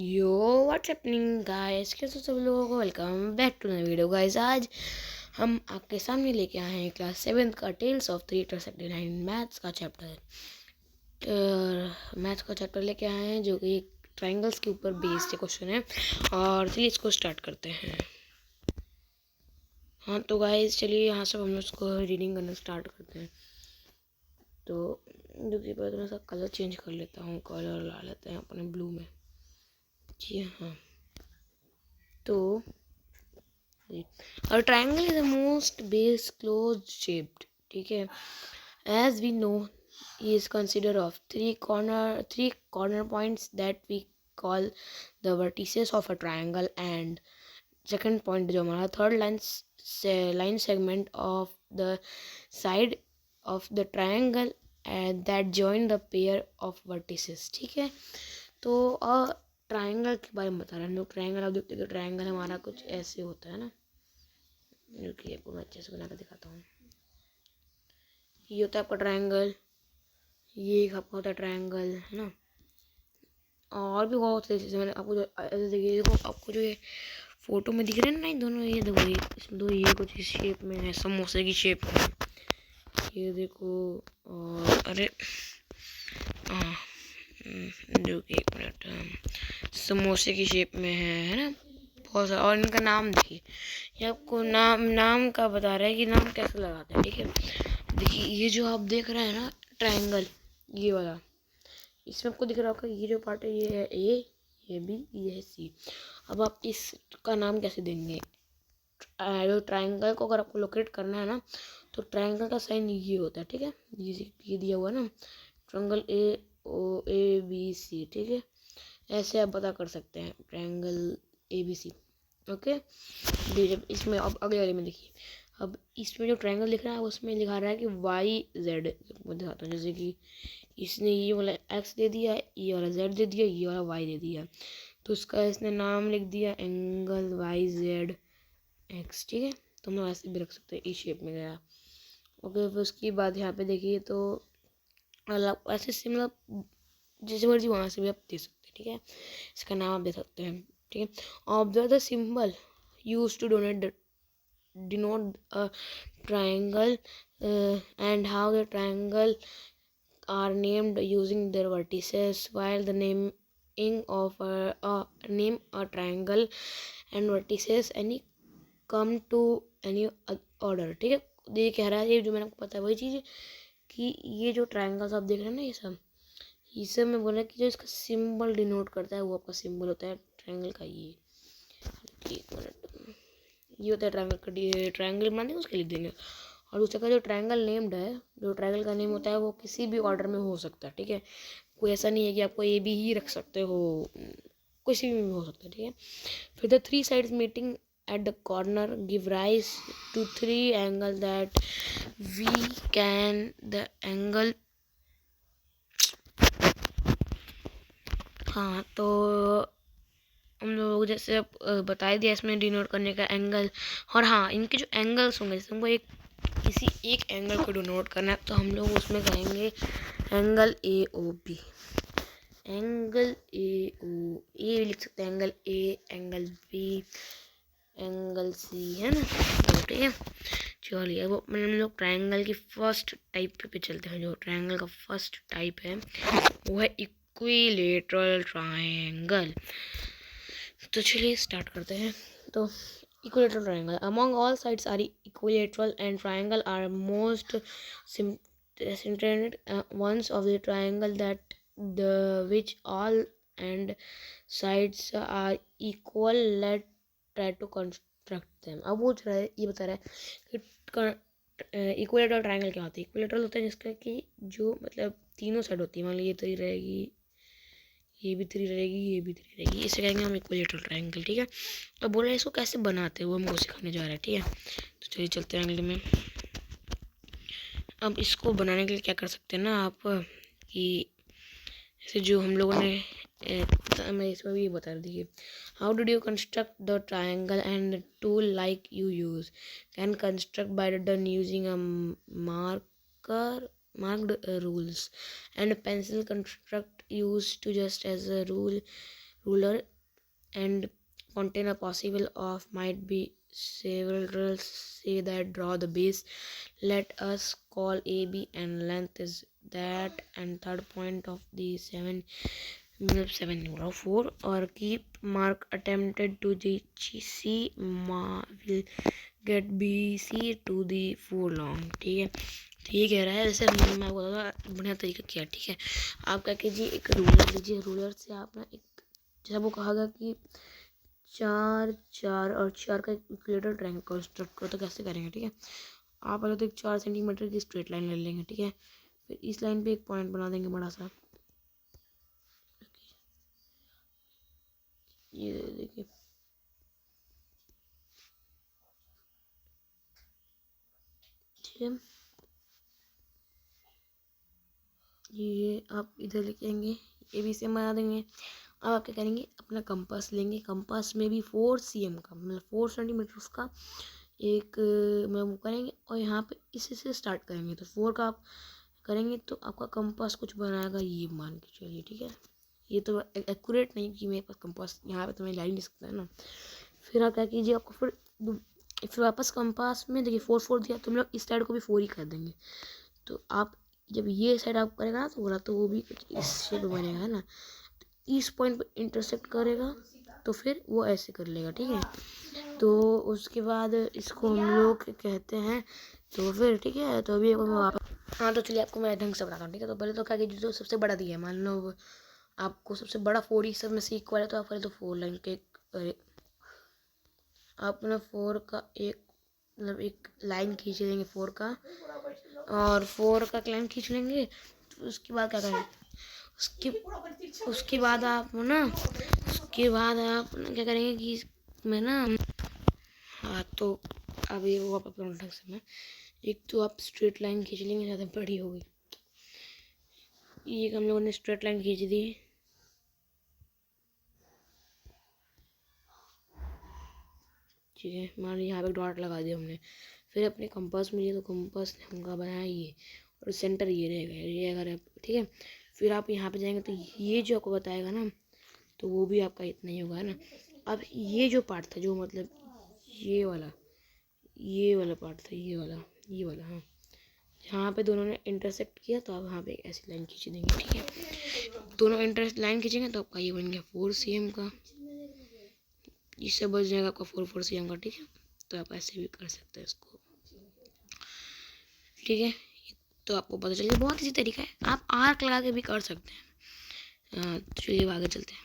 Yo what's happening guys, कैसे हो सब लोगों को। वेलकम बैक टू नई वीडियो गाइस। आज हम आपके सामने लेके आए हैं क्लास 7 का टेल्स ऑफ 379 मैथ्स का चैप्टर लेके आए हैं, जो कि ट्राइंगल्स के ऊपर बेस्ड क्वेश्चन है। और चलिए इसको स्टार्ट करते हैं। हाँ तो गाइस चलिए यहाँ से हम उसको रीडिंग करना स्टार्ट करते हैं। तो देखिए पहले थोड़ा सा कलर चेंज कर लेता हूँ, कलर ला लेते हैं अपने ब्लू में। जी हाँ, तो a triangle is the most base closed shaped, ठीक है। as we know is considered of three corner points that we call the vertices of a triangle, and second point जो हमारा third line segment of the side of the triangle and that join the pair of vertices, ठीक है। तो triangle के बारे में बता रहे हैं हम लोग। ट्राइंगल आप देखते हैं कि ट्राइंगल हमारा कुछ ऐसे होता है ना, रुकिए आपको मैं अच्छे से बना कर दिखाता हूँ। ये होता है आपका ट्रायंगल, ये एक आपका होता है ट्रायंगल, है ना। और भी बहुत से जैसे मैंने आपको जो ऐसे देखिए, देखो आपको जो ये फोटो में दिख रहे हैं ना, दोनों ये देखो, ये इसमें दो ये कुछ इस शेप में है, समोसे की शेप में, ये देखो। और अरे हाँ, जो कि एक मिनट, समोसे की शेप में है ना, बहुत सारा। और इनका नाम देखिए, ये आपको नाम का बता रहा है कि नाम कैसे लगाते हैं, ठीक है। देखिए ये जो आप देख रहे हैं ना ट्रायंगल, ये वाला, इसमें आपको दिख रहा होगा ये जो पार्ट है, ये है ए, ये बी, ये है सी। अब आप इसका नाम कैसे देंगे? जो ट्रायंगल को अगर आपको लोकेट करना है ना, तो ट्रायंगल का साइन ये होता है, ठीक है। ये दिया हुआ ना, triangle A O A B सी, ठीक है। ऐसे आप पता कर सकते हैं triangle A B C, okay. जब इसमें अब अगले वाले में देखिए, अब इसमें जो ट्रायंगल लिख रहा है उसमें लिखा रहा है कि वाई जेड। मैं दिखाता हूँ, जैसे कि इसने ये वाला एक्स दे दिया, ये वाला जेड दे दिया, ये वाला वाई दे दिया, तो उसका इसने नाम लिख दिया एंगल वाई जेड एक्स, ठीक है। तो हम लोग ऐसे भी रख सकते हैं, इस शेप में गया, ओके। फिर उसके बाद यहाँ पे देखिए, तो अलग ऐसे सिमिलर जैसे मर्जी वहाँ से भी आप दे सकते हैं, ठीक है। इसका नाम आप दे सकते हैं, ठीक है। Observe the symbol use to denote a triangle and how the triangle are named using their vertices, while the naming of name a triangle and vertices any come to any order, ठीक है। ये कह रहा है, ये जो मैंने आपको पता है वही चीज़ है कि ये जो ट्रायंगल्स आप देख रहे हैं ना, ये सब में बोला कि जो इसका सिंबल डिनोट करता है वो आपका सिंबल होता है ट्रायंगल का। ये एक मिनट, ये होता है ट्रायंगल का, ट्रायंगल बना देंगे उसके लिख देंगे। और दूसरा का जो ट्रायंगल नेम्ड है, जो ट्रायंगल का नेम होता है वो किसी भी ऑर्डर में हो सकता है, ठीक है। कोई ऐसा नहीं है कि आपको ए बी ही रख सकते हो, किसी में भी हो सकता है, ठीक है। फिर the three sides meeting at the corner give rise to three angle that we can the angle। हाँ तो हम लोग जैसे अब बता दिया इसमें डिनोट करने का एंगल। और हाँ, इनके जो एंगल्स होंगे, जैसे हमको किसी एक एंगल को डिनोट करना है, तो हम लोग उसमें कहेंगे angle A O B, angle A O, A लिख सकते हैं angle A, angle B, angle C, है ना, ठीक है। चलिए अब हम लोग ट्रायंगल की फर्स्ट टाइप पे चलते हैं। जो ट्रायंगल का फर्स्ट टाइप है वो है इक्विलेटरल ट्रायंगल। तो चलिए स्टार्ट करते हैं। तो equilateral triangle, among all sides are equilateral and triangle are most centered ones of the triangle, that the which all and sides are equal, let try to construct them। अब वो ये बता रहा है कि इक्विलेटरल ट्रायंगल क्या होता है। इक्विलेटरल होता है जिसका कि जो मतलब तीनों साइड होती है, मान लो ये 3 रहेगी, ये भी 3 रहेगी, ये भी 3 रहेगी, इसे कहेंगे हम इक्विलेटरल ट्रायंगल, ठीक है। तो बोल रहे हैं इसको कैसे बनाते हैं, वो हमको सिखाने जा रहा है, ठीक है। तो चलिए चलते हैं अगले में। अब इसको बनाने के लिए क्या कर सकते हैं ना आप, कि जैसे जो हम लोगों ने मैं इसमें भी बता दीजिए, how did you construct the triangle and tool like you use can construct by done using a marked rules and pencil construct used to just as a ruler and contain a possible of might be several say that draw the base. Let us call AB and length is that, and third point of the 7 or keep mark attempted to the C will get BC to the 4 long. ठीक है, तो ये कह रहा है जैसे मैं बोला था बढ़िया तरीका क्या, ठीक है। आप क्या कीजिए, एक रूलर लीजिए, रूलर से आप ना एक जब वो कहा कि 4 4 और 4 का इक्विलेटरल ट्रायंगल कंस्ट्रक्ट करो, तो कैसे करेंगे, ठीक है। आप पहले तो एक 4 सेंटीमीटर की स्ट्रेट लाइन ले लेंगे, ठीक है। फिर इस लाइन पे एक पॉइंट बना देंगे बड़ा सा, ये देखिए, ठीक है। ये आप इधर लेके आएंगे, ये भी सेम बना देंगे। अब आप क्या करेंगे, अपना कंपास लेंगे, कंपास में भी 4 cm का मतलब 4 सेंटीमीटर उसका एक मैं वो करेंगे, और यहाँ पे इसी से स्टार्ट करेंगे। तो 4 का आप करेंगे तो आपका कंपास कुछ बनाएगा, ये मान के चलिए, ठीक है। ये तो एक्यूरेट नहीं कि मेरे पास कंपास यहाँ पे तो मैं ला ही नहीं सकता है ना। फिर आप क्या कीजिए, आपको फिर वापस कंपास में देखिए 4 4 दिया, तो हम लोग इस साइड को भी 4 ही कर देंगे। तो आप जब ये साइड आप करेगा ना तो बोला तो वो भी कुछ इस शेप में बनेगा, है ना। इस पॉइंट पर इंटरसेक्ट करेगा तो फिर वो ऐसे कर लेगा, ठीक है। तो उसके बाद इसको हम लोग कहते हैं, तो फिर ठीक है। तो अभी वापस, हाँ तो चलिए आपको मैं ढंग से बताता हूँ, ठीक है। तो पहले तो क्या कीजिए, जो सबसे बड़ा दिया है, मान लो आपको सबसे बड़ा 4 ही सब में से इक्वल है, तो आप पहले तो 4 लाइन के आप ना 4 का एक मतलब एक लाइन खींच लेंगे 4 का, और 4 का लाइन खींच लेंगे। तो उसके बाद क्या करेंगे, उसके बाद आप ना क्या करेंगे कि मैं ना, हाँ तो अब ये वो आप अपना ढंग से मैं एक तो आप स्ट्रेट लाइन खींच लेंगे, ज़्यादा बड़ी होगी। ये हम लोगों ने स्ट्रेट लाइन खींच दी, ठीक है। मान लीजिए यहाँ पे डॉट लगा दिया हमने। फिर अपने कंपास में, ये तो कंपास ने हमका बनाया ये, और सेंटर ये रहेगा, ये अगर ठीक है। फिर आप यहाँ पे जाएंगे तो ये जो आपको बताएगा ना, तो वो भी आपका इतना ही होगा, है ना। अब ये जो पार्ट था, जो मतलब ये वाला पार्ट था, ये वाला हाँ, यहाँ पे दोनों ने इंटरसेक्ट किया, तो आप यहाँ पे एक ऐसी लाइन खींच देंगे, ठीक है। दोनों लाइन खींचेंगे तो आपका ये बन गया 4 cm का, इससे बच जाएगा आपका 4 cm का, ठीक है। तो आप ऐसे भी कर सकते हैं इसको, ठीक है। तो आपको पता चल गया, बहुत इसी तरीका है, आप आर्क लगा के भी कर सकते हैं। तो चलिए आगे चलते हैं।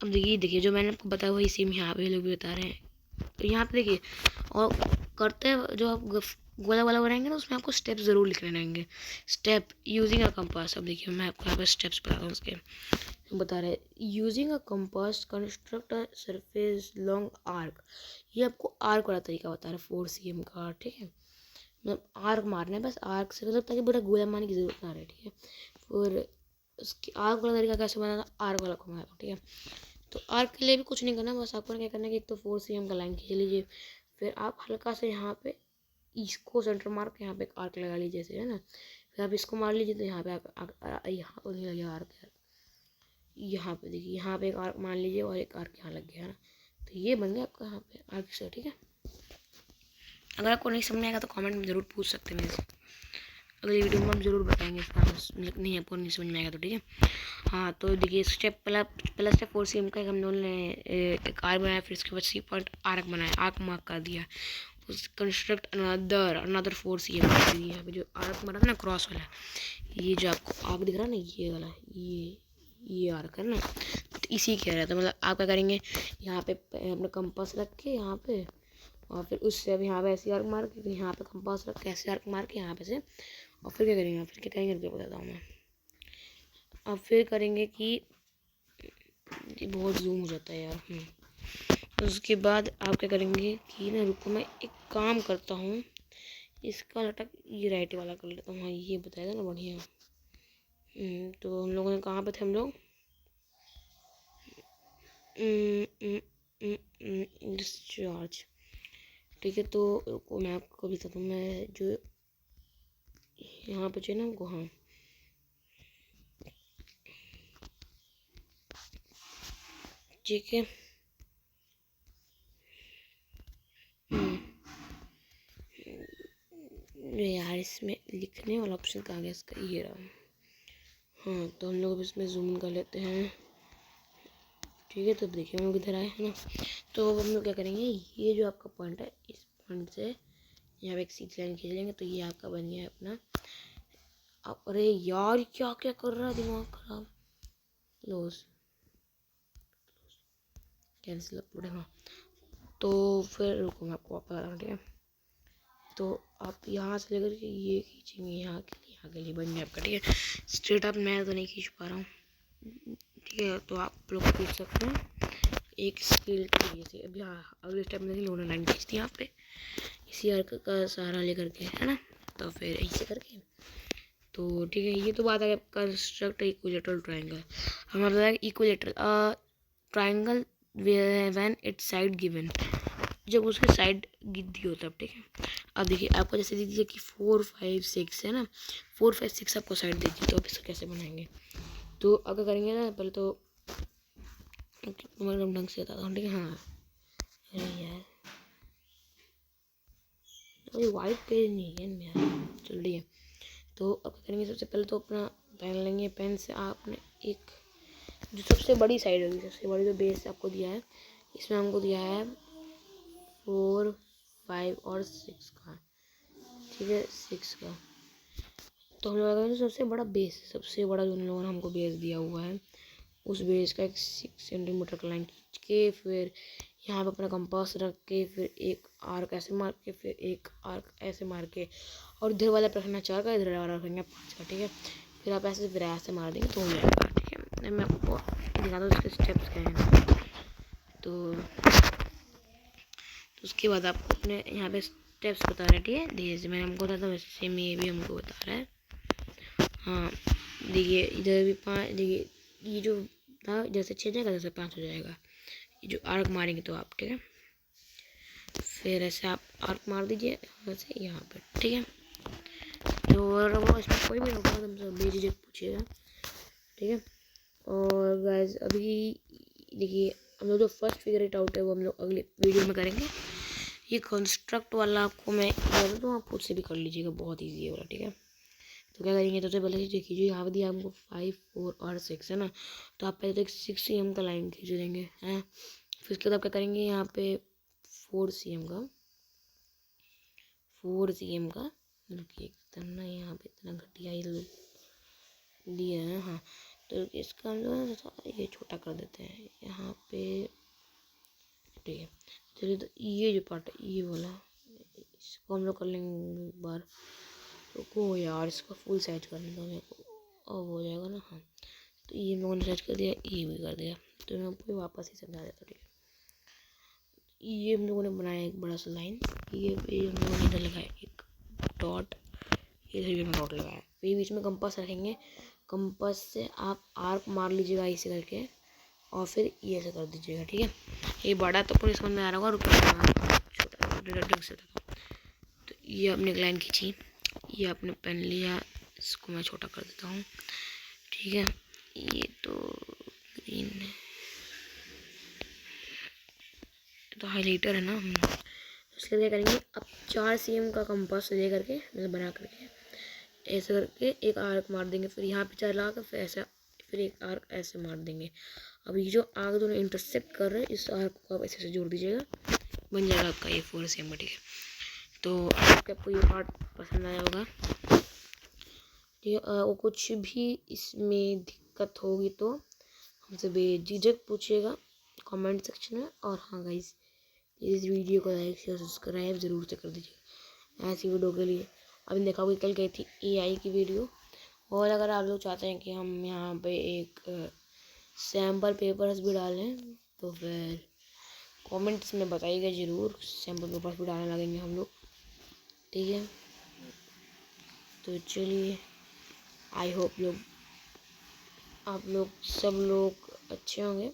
अब देखिए जो मैंने आपको बताया वही सेम यहाँ पे लोग भी बता रहे हैं। तो यहाँ पे देखिए, और करते जो आप गोला वाला बनाएंगे ना, उसमें आपको स्टेप ज़रूर लिखने रहेंगे, स्टेप यूजिंग अ कंपास। अब देखिए मैं आपको यहाँ पर स्टेप्स बता रहा हूँ उसके, बता रहे using a compass construct a surface long arc. ये आपको आर्क वाला तरीका बता रहा है 4 cm का, ठीक है। मतलब आर्क मारना है बस, आर्क से मतलब ताकि पूरा गोला मारने की जरूरत ना रहे, ठीक है। फिर उसकी आर्क वाला तरीका कैसे बनाना, आर्क वाला को मारो, ठीक है। तो आर्क के लिए भी कुछ नहीं करना, बस आपको क्या करना है कि एक तो 4 cm का लाइन खींच लीजिए। फिर आप हल्का से यहाँ पे इसको सेंटर मार के यहाँ पे एक आर्क लगा लीजिए, जैसे है ना। फिर आप इसको मार लीजिए, तो यहाँ पे यहाँ नहीं लगेगा आर्क, यहाँ पे देखिए, यहाँ पे एक आर्क मान लीजिए, और एक आर्क यहाँ लग गया, है ना। तो ये बन गया आपका यहाँ पे आर्क से, ठीक है। अगर आपको नहीं समझ आएगा तो कमेंट में ज़रूर पूछ सकते हैं मेरे से, अगली वीडियो में हम ज़रूर बताएंगे इसका, नहीं आपको नहीं समझ में आएगा तो, ठीक है। हाँ तो देखिए स्टेप पहला स्टेप 4 cm का हम लोगों ने एक आर्क बनाया, फिर इसके बाद सी पॉइंट आर्क बनाया, आर्क मार्क कर दिया। उस कंस्ट्रक्ट अनदर 4 cm का यहाँ पे जो आर्क मारा था ना क्रॉस वाला, ये जो आपको आर्क दिख रहा है ना, ये वाला ये आर्क है ना। तो इसी कह रहा था, मतलब आप क्या करेंगे, यहाँ पे अपना कंपास रख के यहाँ पे, और फिर उससे अब यहाँ पे ऐसे आर्क मार के, यहाँ पे कंपास रख के ऐसे आर्क मार के यहाँ पे से, और फिर क्या करेंगे, फिर क्या करेंगे रुको बताता हूँ मैं। अब फिर करेंगे कि ये बहुत जूम हो जाता है यार। उसके बाद आप क्या करेंगे कि ना, रुको मैं एक काम करता हूँ, इसका लटक ये राइट वाला कर लेता हूँ, हाँ ये बताएगा ना बढ़िया। तो हम लोगों ने कहाँ पे थे हम लोग, डिस्चार्ज, ठीक है। तो रुको मैं आपको बताता हूँ, मैं जो यहाँ पे चाहिए ना हमको, हाँ ठीक है। यार इसमें लिखने वाला ऑप्शन कहाँ गया इसका, ये रहा। हाँ तो हम लोग इसमें जूम इन कर लेते हैं, ठीक है। तो देखिए हम लोग इधर आए हैं ना, तो अब हम लोग क्या करेंगे, ये जो आपका पॉइंट है इस पॉइंट से यहाँ पे एक सीधी लाइन खींच लेंगे, तो ये आपका बन गया है अपना। अब अरे यार क्या क्या कर रहा है, दिमाग खराब। क्लोज कैंसिल अपलोड, हाँ। तो फिर रुको मैं आपको वापस आ रहा हूँ, ठीक है। तो आप यहाँ से लेकर के ये खींचेंगे यहाँ के लिए बन गया आपका, ठीक है। स्ट्रेट आप मैं तो नहीं खींच पा रहा हूँ, ठीक है। तो आप लोग खींच सकते हैं एक स्केल के लिए से। अब यहाँ अगले स्टेप में लोगों ने लाइन खींच दी यहाँ पे इसी आर्क का सहारा लेकर के, है ना। तो फिर ऐसे करके, तो ठीक है। ये तो बात है कंस्ट्रक्ट इक्विलेटरल ट्राइंगल। हमें पता है equilateral triangle when it's side given, जब उसके साइड दी होता है, ठीक है। अब देखिए आपको जैसे दे दीजिए कि 4 5 6 है ना, 4 5 6 आपको साइड दे दी, तो अब इसको कैसे बनाएंगे। तो अगर करेंगे ना, पहले तो मैं ढंग से बताता हूँ, ठीक है। हाँ अरे यार अरे वाइट पेज नहीं है यार, चल रही है। तो अब क्या करेंगे, सबसे पहले तो अपना पेन लेंगे, पेन से आपने एक जो सबसे बड़ी साइड होगी, सबसे बड़ी जो बेस आपको दिया है, इसमें हमको दिया है 4 5 और 6 का, ठीक है। 6 का तो हम लोग सबसे बड़ा बेस, सबसे बड़ा जो उन लोगों ने हमको बेस दिया हुआ है, उस बेस का एक 6 सेंटीमीटर का लाइन खींच के, फिर यहाँ पे अपना कंपास रख के, फिर एक आर्क ऐसे मार के, फिर एक आर्क ऐसे मार के, और इधर वाला पे रखना 4 का, इधर वाला रखेंगे 5 का, ठीक है। फिर आप ऐसे फिर ऐसे मार देंगे तो हो जाएगा, ठीक है। मैं आपको दिखा दूँ इसके स्टेप्स क्या हैं। तो उसके बाद आपको अपने यहाँ पे स्टेप्स बता रहे हैं, ठीक है। जैसे मैंने हमको बताया था वैसे में ये भी हमको बता रहा है। हाँ देखिए इधर भी 5, देखिए ये जो था जैसे 6 जाएगा जैसे 5 हो जाएगा, ये जो आर्क मारेंगे तो आप, ठीक है। फिर ऐसे आप आर्क मार दीजिए वैसे यहाँ पर, ठीक है। तो वो इसमें कोई भी होगा तो हमसे बेझिझक पूछिएगा, ठीक है। और गाइस अभी देखिए हम लोग जो फर्स्ट फिगर इट आउट है वो हम लोग अगले वीडियो में करेंगे। ये कंस्ट्रक्ट वाला आपको मैं बता दूँ, आप खुद से भी कर लीजिएगा, बहुत ईजी है वाला, ठीक है। तो क्या करेंगे, सबसे पहले देखिए जो यहाँ पर दिया हमको 5 4 और 6 है ना, तो आप पहले तो एक 6 cm का लाइन खींच देंगे, हैं। फिर उसके बाद क्या करेंगे, यहाँ पे 4 cm का रुकिए इतना यहाँ पे इतना घटिया ही दिया है, हाँ। तो इसका हम लोग ये छोटा कर देते हैं यहाँ पे, ठीक है। चलिए तो ये जो पार्ट है ये वाला, इसको हम लोग कर लेंगे एक बार। रुको यार इसका फुल साइज करने का मेरे को, अब हो जाएगा ना। हाँ तो ये हम लोगों ने साइज कर दिया, ये भी कर दिया, तो मैं आपको वापस ही समझा देता हूँ, ठीक है। ये हम लोगों ने बनाया एक बड़ा सा लाइन, ये हम लोगों ने इधर लगाया एक डॉट, इधर भी हमने डॉट लगाया, फिर बीच में कंपास रखेंगे, कंपास से आप आर्क मार लीजिएगा ऐसे करके, और फिर ये ऐसे कर दीजिएगा, ठीक है। ये बड़ा तो पूरी समझ में आ रहा होगा, रुपये छोटा ढंग से। तो ये आपने एक लाइन खींची, ये आपने पेन लिया, इसको मैं छोटा कर देता हूँ, ठीक है। ये तो ग्रीन है, तो हाइलाइटर है ना। उसके लिए करेंगे अब 4 cm का कंपास ले करके मतलब बना करके ऐसे करके एक आर्क मार देंगे, फिर यहाँ पे 4 लगा कर फिर ऐसा, फिर एक आर्क ऐसे मार देंगे। अब ये जो आर्क दोनों इंटरसेक्ट कर रहे हैं, इस आर्क को आप ऐसे जोड़ दीजिएगा, बन जाएगा आपका ये 4 cm, ठीक है। तो आपको ये पार्ट पसंद आया होगा, ठीक है। और कुछ भी इसमें दिक्कत होगी तो हमसे बेझिझक पूछिएगा कमेंट सेक्शन में। और हाँ गाइस इस वीडियो को लाइक शेयर सब्सक्राइब ज़रूर से कर दीजिएगा ऐसी वीडियो के लिए। अभी देखा हुई कल गई थी AI की वीडियो, और अगर आप लोग चाहते हैं कि हम यहाँ पे एक सैम्पल पेपर्स भी डालें तो फिर कमेंट्स में बताइएगा ज़रूर, सैम्पल पेपर्स भी डालने लगेंगे हम लोग, ठीक है। तो चलिए आई होप आप लोग सब लोग अच्छे होंगे।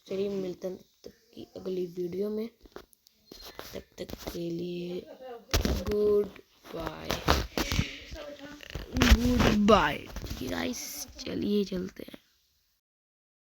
चलिए मिलते हैं तब तक की अगली वीडियो में, तब तक के लिए गुड बाय गाइस, चलिए चलते हैं।